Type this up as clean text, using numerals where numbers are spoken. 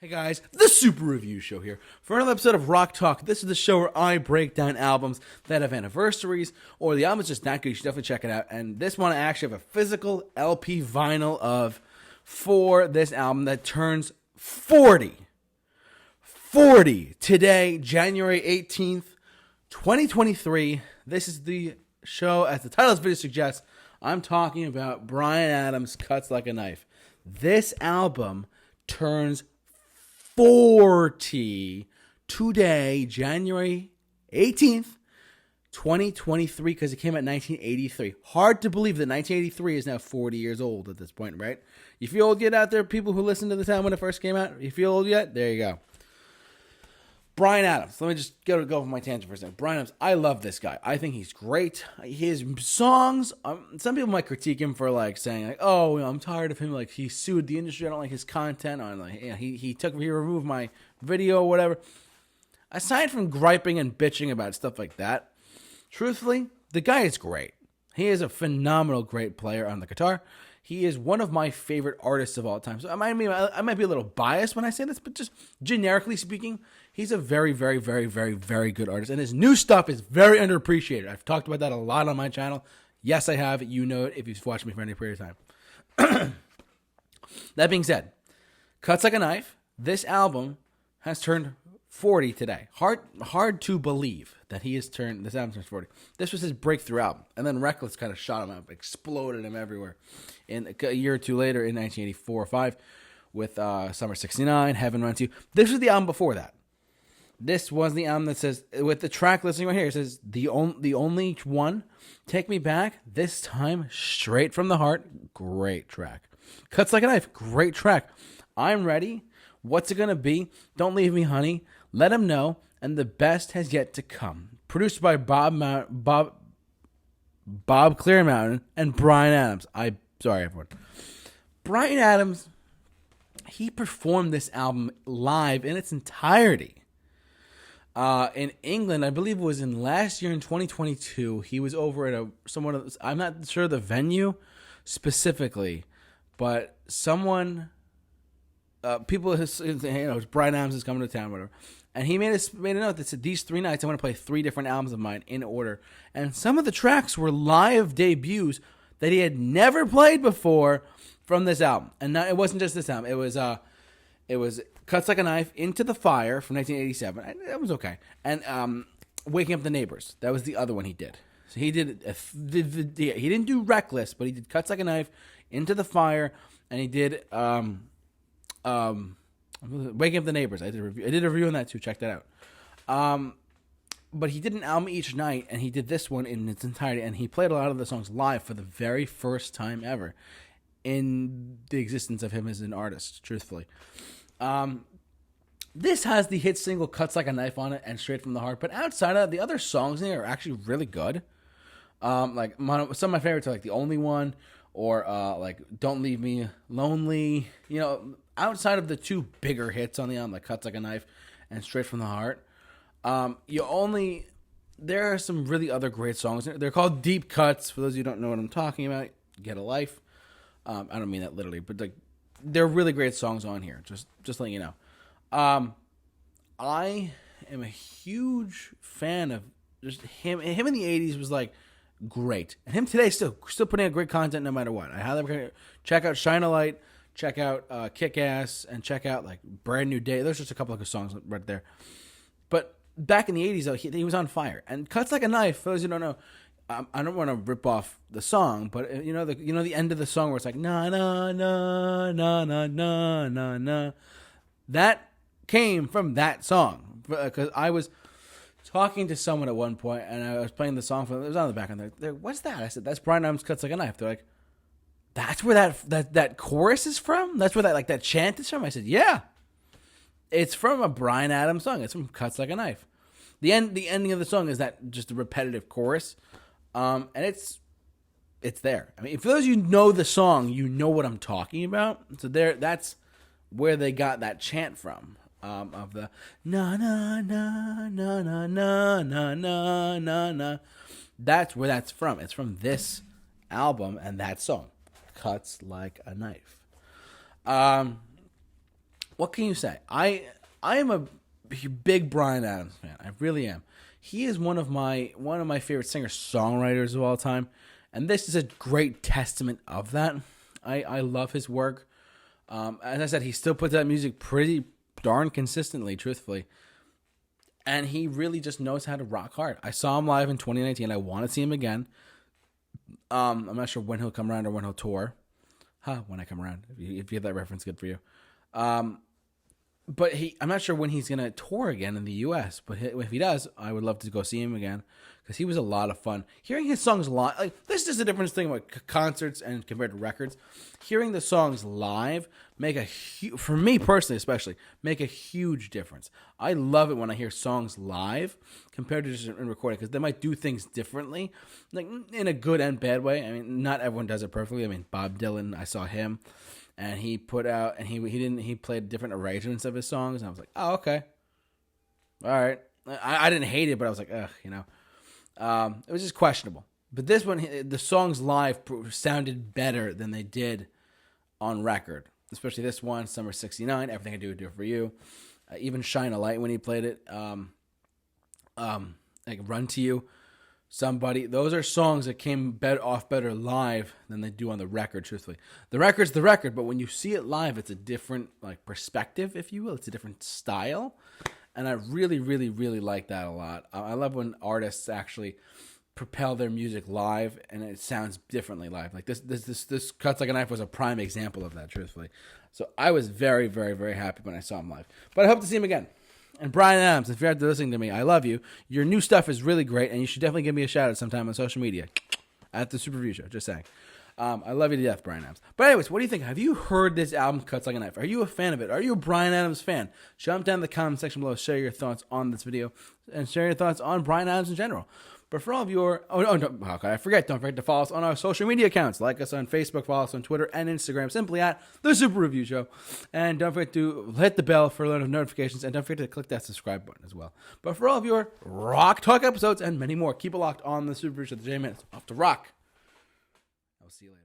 Guys, the Super Review Show here for another episode of Rock Talk. This is the show where I break down albums that have anniversaries or the album is just not good. You should definitely check it out. And this one I actually have a physical LP vinyl of for this album that turns 40. 40 today, January 18th, 2023. This is the show, as the title of this video suggests. I'm talking about Bryan Adams' Cuts Like a Knife. This album turns 40 today, January 18th, 2023, because it came out in 1983. Hard to believe that 1983 is now 40 years old at this point, right? You feel old yet out there, people who listened to this album when it first came out? You feel old yet? There you go. Bryan Adams. Let me just go on my tangent for a second. Bryan Adams, I love this guy. I think he's great. His songs, some people might critique him for like saying like, oh, you know, I'm tired of him. Like he sued the industry. I don't like his content. On like, you know, he removed my video or whatever. Aside from griping and bitching about stuff like that, truthfully, the guy is great. He is a phenomenal, great player on the guitar. He is one of my favorite artists of all time. So I might be a little biased when I say this, but just generically speaking, he's a very, very, very, very, very good artist. And his new stuff is very underappreciated. I've talked about that a lot on my channel. Yes, I have. You know it if you've watched me for any period of time. That being said, Cuts Like a Knife, this album has turned 40 today. Hard to believe that this album turns 40. This was his breakthrough album. And then Reckless kind of shot him up, exploded him everywhere. And a year or two later, in 1984 or 5, with Summer 69, Heaven Runs You. This was the album before that. This was the album that says, with the track listing right here, it says, the only one, Take Me Back, this time, straight from the heart. Great track. Cuts Like a Knife, great track. I'm Ready. What's It Gonna Be? Don't Leave Me, Honey. Let Him Know. And The Best Has Yet to Come. Produced by Bob Clearmountain and Bryan Adams. Sorry, everyone. Bryan Adams, he performed this album live in its entirety. In England, I believe it was in last year in 2022. He was over at I'm not sure the venue specifically, but people, Bryan Adams is coming to town, whatever. And he made a note that said, these 3 nights, I want to play 3 different albums of mine in order. And some of the tracks were live debuts that he had never played before from this album. And it wasn't just this album. It was Cuts Like a Knife, Into the Fire from 1987. That was okay. And Waking Up the Neighbors. That was the other one he did. So he did, he didn't do Reckless, but he did Cuts Like a Knife, Into the Fire, and he did Waking Up the Neighbors. I did a review on that too. Check that out. But he did an album each night, and he did this one in its entirety, and he played a lot of the songs live for the very first time ever in the existence of him as an artist, truthfully. This has the hit single Cuts Like a Knife on it and Straight from the Heart, but outside of that, the other songs in there are actually really good. Some of my favorites are like The Only One or like Don't Leave Me Lonely. You know, outside of the 2 bigger hits on the album, like Cuts Like a Knife and Straight from the Heart, there are some really other great songs. They're called deep cuts. For those of you who don't know what I'm talking about, get a life. I don't mean that literally, but like, they're really great songs on here. Just letting you know. I am a huge fan of just him. Him in the 80s was like great, and him today still putting out great content no matter what. I highly recommend check out Shine a Light, check out Kick Ass, and check out like Brand New Day. There's just a couple of good songs right there. But back in the 80s, though, he was on fire. And Cuts Like a Knife, for those who don't know, I don't want to rip off the song, but the end of the song where it's like na na na na na na na na. That came from that song, because I was talking to someone at one point and I was playing the song it was on the back, and they're what's that? I said, that's Bryan Adams' Cuts Like a Knife. They're like, that's where that chorus is from? That's where that chant is from? I said, yeah. It's from a Bryan Adams song. It's from Cuts Like a Knife. The ending of the song is that just a repetitive chorus. And it's there. I mean, for those of you who know the song, you know what I'm talking about. So that's where they got that chant from. Of the na na na na na na na na na na. That's where that's from. It's from this album and that song, Cuts Like a Knife. what can you say? I am a big Bryan Adams fan. I really am. He is one of my favorite singer-songwriters of all time, and this is a great testament of that. I love his work. As I said, he still puts out music pretty darn consistently, truthfully. And he really just knows how to rock hard. I saw him live in 2019. I want to see him again. I'm not sure when he'll come around or when he'll tour. When I come around. If you get that reference, good for you. But I'm not sure when he's going to tour again in the U.S. But if he does, I would love to go see him again because he was a lot of fun. Hearing his songs live, like this is the difference thing about concerts and compared to records. Hearing the songs live for me personally especially, make a huge difference. I love it when I hear songs live compared to just in recording because they might do things differently, like in a good and bad way. I mean, not everyone does it perfectly. I mean, Bob Dylan, I saw him. And he put out, and he played different arrangements of his songs, and I was like, oh, okay, all right. I didn't hate it, but I was like, ugh, it was just questionable. But this one, the songs live sounded better than they did on record, especially this one, Summer '69, Everything I Do for You, even Shine a Light when he played it, like Run to You. Somebody, those are songs that came better live than they do on the record, truthfully. The record's the record, but when you see it live, it's a different perspective, if you will. It's a different style, and I really, really, really like that a lot. I love when artists actually propel their music live, and it sounds differently live. Like this Cuts Like a Knife was a prime example of that, truthfully. So I was very, very, very happy when I saw him live. But I hope to see him again. And Bryan Adams, if you're out there listening to me, I love you. Your new stuff is really great, and you should definitely give me a shout out sometime on social media at the Super Review Show. Just saying. I love you to death, Bryan Adams. But anyways, what do you think? Have you heard this album, Cuts Like a Knife? Are you a fan of it? Are you a Bryan Adams fan? Jump down in the comment section below, share your thoughts on this video, and share your thoughts on Bryan Adams in general. But for all of your... don't forget to follow us on our social media accounts. Like us on Facebook, follow us on Twitter and Instagram, simply at The Super Review Show. And don't forget to hit the bell for notifications, and don't forget to click that subscribe button as well. But for all of your Rock Talk episodes and many more, keep it locked on The Super Review Show. The J-Man is off to rock. I'll see you later.